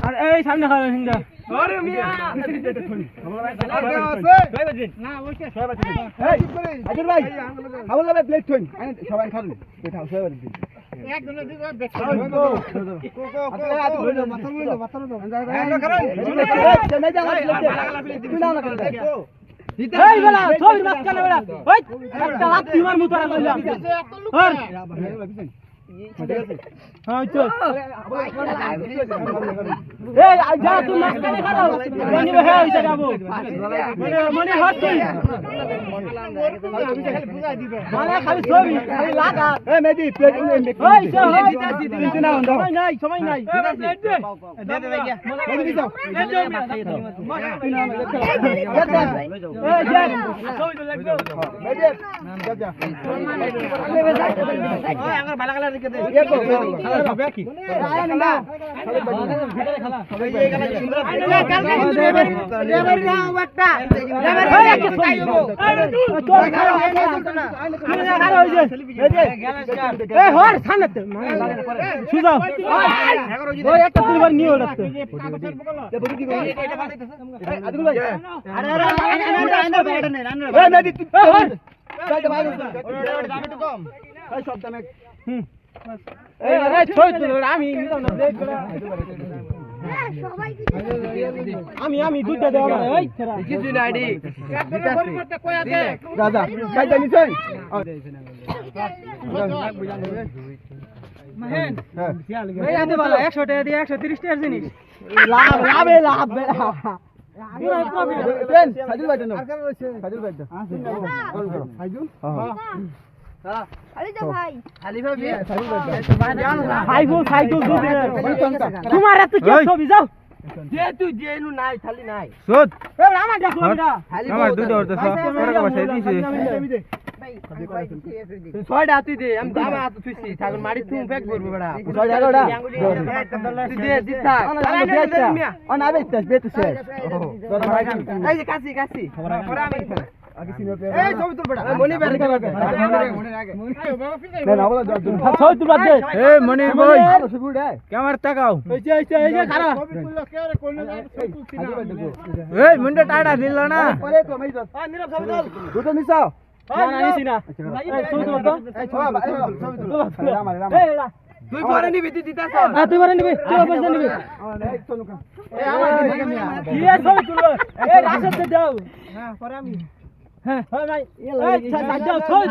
আর এই সামনে খাবে হিন্দা আরে মিয়া না ওকে আজর ভাই খাবো যাবে প্লেট থইন সবাই খাবেন বেঠাও সবাই দিন একজনের দিকে বেটা এই বেলা ছবির মাঝখানে বেলা ওই একটা লাত তোমার মুতো আর কইলাম আর হ্যাঁ চল এই যা তুই মাঝখানে খারাপ মনি হে হইছে যাবো মনি হচ্ছে মানে খালি ছবি খালি লাগা এই মেদি প্লেট ওই সে হয় নাই সময় নাই প্লেট দে দে ভাই গিয়া মেদি দিছো এই যা ছবি তো লাগবে মেদি যা যা ওই আমার ভালো কালার রেখে দে খালা খাবে কি আয় না ভিতরে খালা এই গেল কালকে কিন্তু লেবার না একটা লেবার এই একটা তাই হবো তোর খারাপ না আমি না খারাপ হইছে এই হর সামনে সুজাও ওই একটা তুলবার নিয়ে ওড়াতে এ বড় কি করে এটা বানাইতেছ আদিল ভাই আরে আরে বাইরে নেই এই মেদি তুই হর চাইতে ভাই দাম একটু কম এই সব দামে এই এই ছয় তুল আমি নিলাম না দেখ আমি দুধ দেব না ওই ছেড়া কিছু না আইডি একজনের পরিবর্তে কয়া দে দাদা চাইতে নিছেন মহেন হ্যাঁ এই আদে বালা 100 টাকা দিয়ে 130 টাকার জিনিস লাভ লাভে লাভ পুরো প্রফিট দেন সাজুল ভাই দেন সাজুল ভাই দেন সাজুল হ্যাঁ আলিজা ভাই সাজুল ভাই সাইকেল দুধ তোমার এত কি ছবি যাও দে তুই দে নু নাই খালি নাই সুদ এই আমার দেখো এটা আমার দুধ অর্ধ তোরা বসাই দিছি ছয়টা তুই দে আমি দাম হাত তুইছি ঠাকুর মারি তুই ব্যাগ করব বড়া ছয় টাকাটা তুই দে জিতা অন আবে বেতে শেষ এই যে কাছি কাছি পরে আমি এই ছবি তুল বেটা মনি বের করবে না না বলা ছয় তুল দে এ মনির ভাই সুগুড় রে ক্যামেরা তাকাও এই যে খারাপ এই মুন্ডা টাটা দিল না পরে কমাই দাও নীরব ছবি তুল দুটো মিসাও না না নিছি না এই ছবি তুল তো এই ছবি তুল রামারে এই এলা তুই পরে নিবি তুই দিতাছ তুই বারে নিবি তুই পয়সা নিবি এই চলুকা এই আমার দিকে মিয়া কি ছবি তুল এই রাশে দাও না পরে আমি হ্যাঁ ভাই এই ছবি তুল